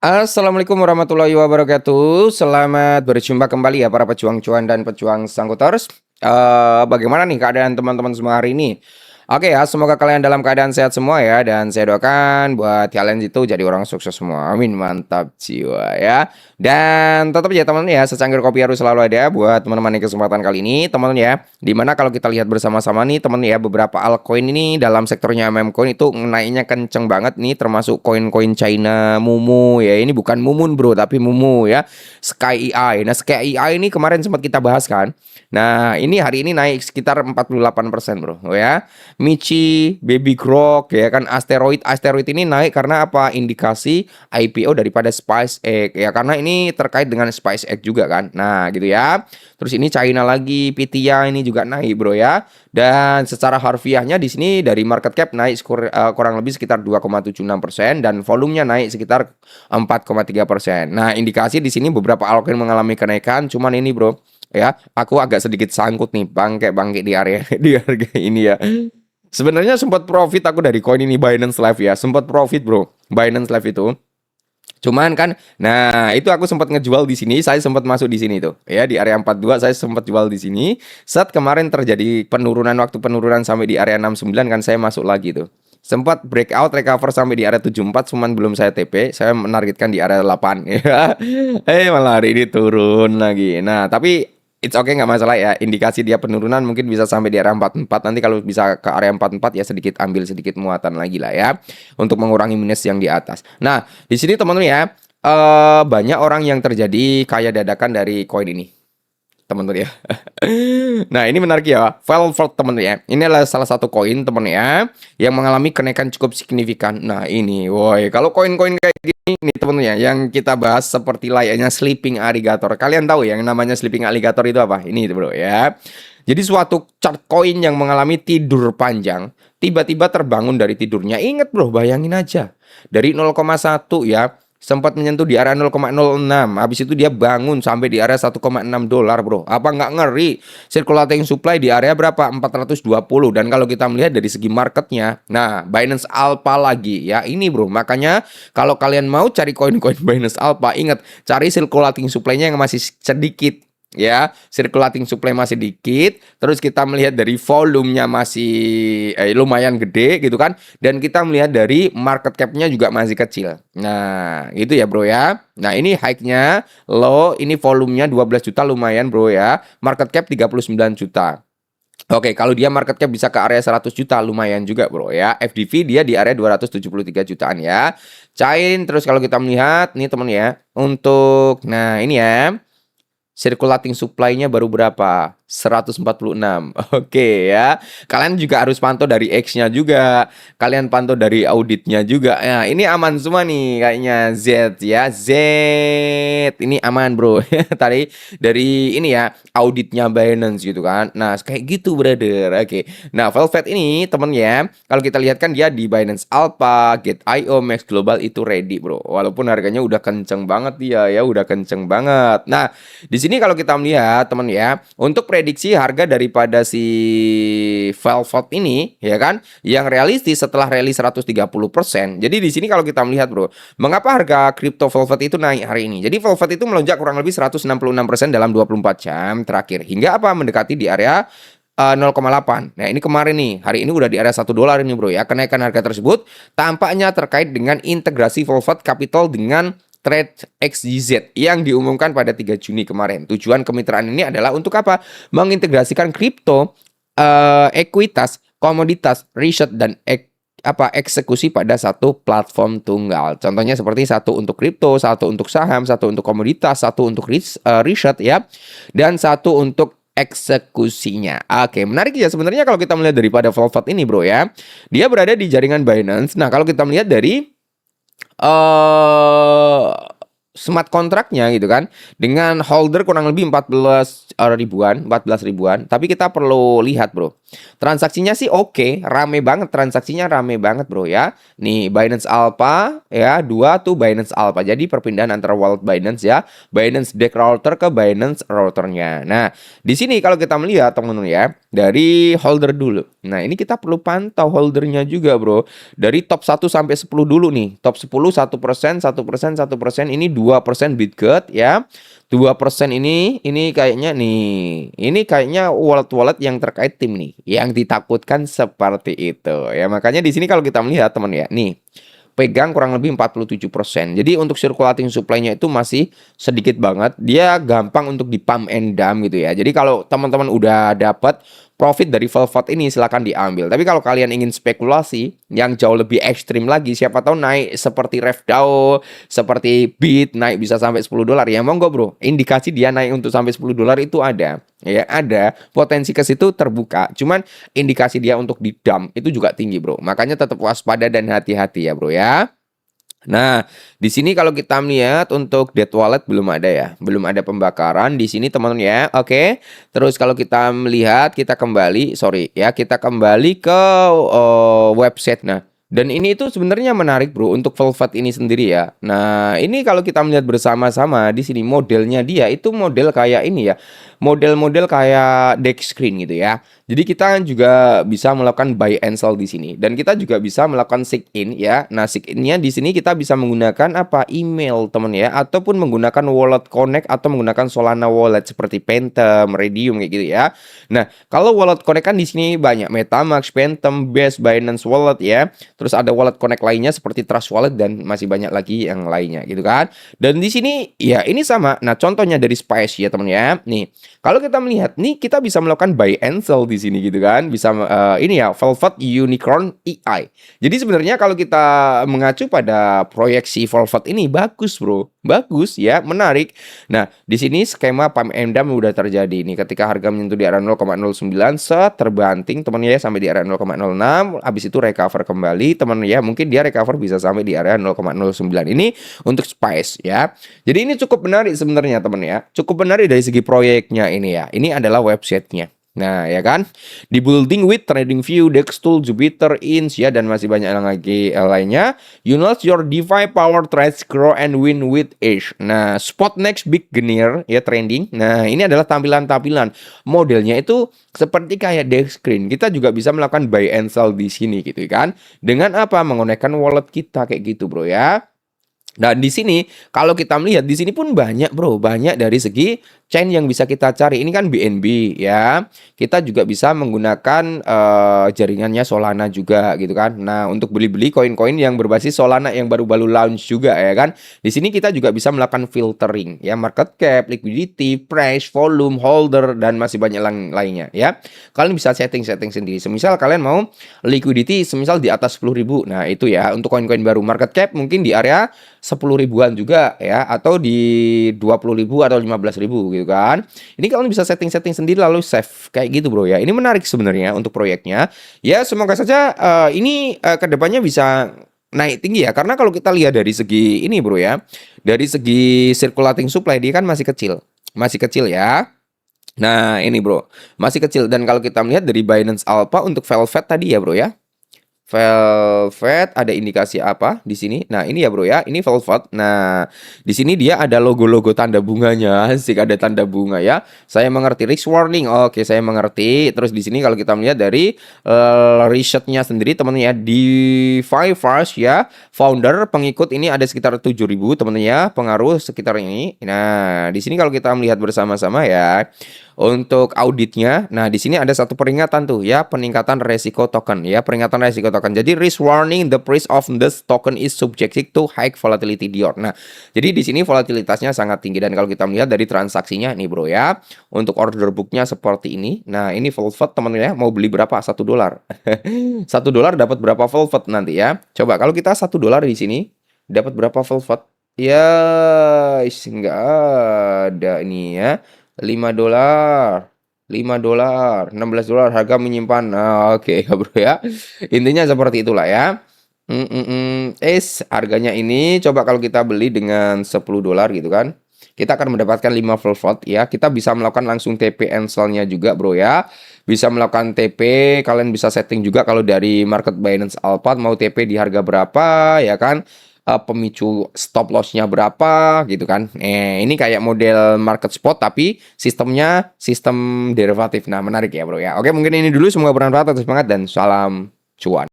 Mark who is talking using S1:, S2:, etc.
S1: Assalamualaikum warahmatullahi wabarakatuh. Selamat berjumpa kembali ya para pejuang cuan dan pejuang sangkuters. Bagaimana nih keadaan teman-teman semua hari ini? Oke ya, semoga kalian dalam keadaan sehat semua ya, dan saya doakan buat kalian itu jadi orang sukses semua. Amin, mantap jiwa ya. Dan tetap ya teman-teman ya, secangkir kopi harus selalu ada buat teman-teman di kesempatan kali ini, teman-teman ya. Dimana kalau kita lihat bersama-sama nih teman ya, beberapa altcoin ini dalam sektornya meme coin itu naiknya kenceng banget nih, termasuk koin-koin China Mumu ya. Ini bukan Mumun bro, tapi Mumu ya. Sky AI. Nah, Sky AI ini kemarin sempat kita bahas kan. Nah, ini hari ini naik sekitar 48% bro ya. Michi, Baby Grok ya kan, asteroid ini naik karena apa? Indikasi IPO daripada SpaceX ya, karena ini terkait dengan SpaceX juga kan. Nah, gitu ya. Terus ini China lagi, PTI ini juga naik bro ya. Dan secara harfiahnya di sini dari market cap naik kurang lebih sekitar 2,76% dan volumenya naik sekitar 4,3%. Nah, indikasi di sini beberapa altcoin mengalami kenaikan, cuman ini bro ya, aku agak sedikit sangkut nih bangke di area di harga ini ya. Sebenarnya sempat profit aku dari koin ini, Binance Live ya. Sempat profit, Bro. Binance Live itu. Cuman kan, nah itu aku sempat ngejual di sini, saya sempat masuk di sini tuh. Ya, di area 42 saya sempat jual di sini. Saat kemarin terjadi penurunan, waktu penurunan sampai di area 69 kan saya masuk lagi tuh. Sempat breakout recover sampai di area 74, cuman belum saya TP. Saya menargetkan di area 8 ya. Malah hari ini turun lagi. Nah, tapi it's okay, nggak masalah ya. Indikasi dia penurunan mungkin bisa sampai di area 44. Nanti kalau bisa ke area 44 ya sedikit ambil sedikit muatan lagi lah ya, untuk mengurangi minus yang di atas. Nah, di sini teman-teman ya, banyak orang yang terjadi kaya dadakan dari koin ini, teman-teman ya. Nah, ini menarik ya. Velvet teman ya. Ini adalah salah satu koin teman ya yang mengalami kenaikan cukup signifikan. Nah, ini woi, kalau koin-koin kayak gini nih teman ya, yang kita bahas seperti layaknya sleeping alligator. Kalian tahu yang namanya sleeping alligator itu apa? Ini bro ya. Jadi suatu chart koin yang mengalami tidur panjang, tiba-tiba terbangun dari tidurnya. Ingat bro, bayangin aja. Dari 0,1 ya, sempat menyentuh di area 0,06. Habis itu dia bangun sampai di area 1,6 dolar, bro. Apa nggak ngeri? Circulating supply di area berapa? 420. Dan kalau kita melihat dari segi marketnya, nah, Binance Alpha lagi ya. Ini, bro. Makanya kalau kalian mau cari koin-koin Binance Alpha, ingat, cari circulating supply-nya yang masih sedikit. Ya, circulating supply masih dikit, terus kita melihat dari volumenya masih lumayan gede gitu kan, dan kita melihat dari market cap-nya juga masih kecil. Nah, gitu ya bro ya. Nah, ini high-nya low, ini volumenya 12 juta lumayan bro ya. Market cap 39 juta. Oke, kalau dia market cap bisa ke area 100 juta lumayan juga bro ya. FDV dia di area 273 jutaan ya. Cain, terus kalau kita melihat nih teman ya, untuk nah ini ya, circulating supply-nya baru berapa? 146. Oke ya. Kalian juga harus pantau dari X-nya juga. Kalian pantau dari auditnya juga. Ya, ini aman semua nih kayaknya Z ya. Z. Ini aman, Bro. Tadi dari ini ya, auditnya Binance gitu kan. Nah, kayak gitu, brother. Oke. Nah, Velvet ini temen ya, kalau kita lihat kan dia di Binance Alpha, Gate.io, Max Global itu ready, Bro. Walaupun harganya udah kenceng banget dia ya, udah kenceng banget. Nah, di sini kalau kita melihat teman ya, untuk prediksi harga daripada si Velvet ini ya kan, yang realistis setelah rally 130%. Jadi di sini kalau kita melihat bro, mengapa harga crypto Velvet itu naik hari ini? Jadi Velvet itu melonjak kurang lebih 166% dalam 24 jam terakhir, hingga apa? Mendekati di area 0,8. Nah, ini kemarin nih, hari ini udah di area 1 dolar ini bro ya. Kenaikan harga tersebut tampaknya terkait dengan integrasi Velvet Capital dengan Trade XYZ yang diumumkan pada 3 Juni kemarin. Tujuan kemitraan ini adalah untuk apa? Mengintegrasikan kripto, ekuitas, komoditas, riset, dan eksekusi pada satu platform tunggal. Contohnya seperti satu untuk kripto, satu untuk saham, satu untuk komoditas, satu untuk riset ya, dan satu untuk eksekusinya. Oke, menarik ya sebenarnya kalau kita melihat daripada Velvet ini bro ya. Dia berada di jaringan Binance. Nah, kalau kita melihat dari smart kontraknya gitu kan, dengan holder kurang lebih 14 ribuan, 14 ribuan. Tapi kita perlu lihat bro, transaksinya sih oke, rame banget transaksinya, rame banget bro ya. Nih Binance Alpha ya, dua tuh Binance Alpha. Jadi perpindahan antara wallet Binance ya, Binance Deck Router ke Binance Routernya. Nah, di sini kalau kita melihat teman-teman ya, dari holder dulu. Nah, ini kita perlu pantau holdernya juga bro. Dari top 1 sampai 10 dulu nih. Top 10 1%, 1%, 1%, ini 2% Bitget ya. 2% ini kayaknya nih. Ini kayaknya wallet-wallet yang terkait tim nih, yang ditakutkan seperti itu. Ya, makanya di sini kalau kita melihat teman ya, nih pegang kurang lebih 47%. Jadi untuk circulating supply-nya itu masih sedikit banget. Dia gampang untuk di pump and dump gitu ya. Jadi kalau teman-teman udah dapat profit dari Velvet ini silakan diambil. Tapi kalau kalian ingin spekulasi yang jauh lebih ekstrim lagi, siapa tahu naik seperti RevDAO, seperti Bit naik bisa sampai 10 dolar ya monggo bro. Indikasi dia naik untuk sampai 10 dolar itu ada. Ya ada, potensi ke situ terbuka. Cuman indikasi dia untuk di dump itu juga tinggi bro. Makanya tetap waspada dan hati-hati ya bro ya. Nah, di sini kalau kita melihat untuk dead wallet belum ada ya, belum ada pembakaran di sini teman-teman ya. Oke. Terus kalau kita melihat, kita kembali, sorry ya, kita kembali ke website. Nah, dan ini itu sebenarnya menarik bro untuk Velvet ini sendiri ya. Nah, ini kalau kita melihat bersama-sama di sini modelnya dia itu model kayak ini ya, model-model kayak deck screen gitu ya. Jadi kita juga bisa melakukan buy and sell di sini dan kita juga bisa melakukan sign in ya. Nah, sign in-nya di sini kita bisa menggunakan apa? Email teman ya, ataupun menggunakan wallet connect atau menggunakan Solana wallet seperti Phantom, Redium kayak gitu ya. Nah, kalau wallet connect kan di sini banyak MetaMask, Phantom, Base, Binance Wallet ya. Terus ada wallet connect lainnya seperti Trust Wallet dan masih banyak lagi yang lainnya gitu kan. Dan di sini ya ini sama. Nah, contohnya dari Spice ya teman ya. Nih, kalau kita melihat nih kita bisa melakukan buy and sell di sini gitu kan. Bisa ini ya Velvet Unicorn EI. Jadi sebenarnya kalau kita mengacu pada proyeksi Velvet ini bagus, Bro. Bagus ya, menarik. Nah, di sini skema pump and dump udah terjadi nih ketika harga menyentuh di area 0,09 terbanting teman ya sampai di area 0,06, habis itu recover kembali teman ya. Mungkin dia recover bisa sampai di area 0,09. Ini untuk Spice ya. Jadi ini cukup menarik sebenarnya teman ya. Cukup menarik dari segi proyeknya ini ya. Ini adalah websitenya. Nah, ya kan? Di building with TradingView, Dextool, Jupiter, Inch ya dan masih banyak yang lagi lainnya. You know your DeFi power trades grow and win with Edge. Nah, spot next big gear ya trending. Nah, ini adalah tampilan-tampilan. Modelnya itu seperti kayak desk screen. Kita juga bisa melakukan buy and sell di sini gitu kan. Dengan apa? Menggunakan wallet kita kayak gitu, Bro ya. Dan di sini kalau kita melihat di sini pun banyak bro, banyak dari segi chain yang bisa kita cari. Ini kan BNB ya. Kita juga bisa menggunakan jaringannya Solana juga gitu kan. Nah, untuk beli-beli koin-koin yang berbasis Solana yang baru-baru launch juga ya kan. Di sini kita juga bisa melakukan filtering ya, market cap, liquidity, price, volume, holder dan masih banyak lainnya ya. Kalian bisa setting-setting sendiri. Semisal kalian mau liquidity semisal di atas 10.000. Nah, itu ya untuk koin-koin baru. Market cap mungkin di area 10 ribuan juga ya, atau di 20.000 atau 15.000 gitu kan. Ini kalian bisa setting-setting sendiri lalu save kayak gitu bro ya. Ini menarik sebenarnya untuk proyeknya. Ya semoga saja ini kedepannya bisa naik tinggi ya. Karena kalau kita lihat dari segi ini bro ya, dari segi circulating supply dia kan masih kecil. Masih kecil ya. Nah ini bro, masih kecil. Dan kalau kita melihat dari Binance Alpha untuk Velvet tadi ya bro ya, Velvet ada indikasi apa di sini? Nah, ini ya bro ya, ini Velvet. Nah, di sini dia ada logo-logo tanda bunganya, asik ada tanda bunga ya. Saya mengerti risk warning. Oke, saya mengerti. Terus di sini kalau kita melihat dari risetnya sendiri teman-teman ya, DeFi First ya, founder pengikut ini ada sekitar 7.000 teman-teman ya, pengaruh sekitar ini. Nah, di sini kalau kita melihat bersama-sama ya, untuk auditnya, nah di sini ada satu peringatan tuh ya, peningkatan resiko token ya, peringatan resiko token. Jadi risk warning, the price of this token is subject to high volatility Dior. Nah, jadi di sini volatilitasnya sangat tinggi dan kalau kita melihat dari transaksinya nih bro ya, untuk order booknya seperti ini. Nah, ini Velvet teman-teman ya, mau beli berapa? $1. $1 dapat berapa Velvet nanti ya? Coba kalau kita $1 di sini dapat berapa Velvet? Ya, nggak ada ini ya. $5, $5, $16 harga menyimpan. Nah, oke ya bro ya. Intinya seperti itulah ya. Harganya ini coba kalau kita beli dengan $10 gitu kan, kita akan mendapatkan 5 full float ya. Kita bisa melakukan langsung TP Ansel-nya juga, Bro ya. Bisa melakukan TP, kalian bisa setting juga kalau dari market Binance Alpha mau TP di harga berapa ya kan. Pemicu stop loss-nya berapa gitu kan. Ini kayak model market spot tapi sistemnya sistem derivatif. Nah, menarik ya, Bro ya. Oke, mungkin ini dulu, semoga bermanfaat, tetap semangat dan salam cuan.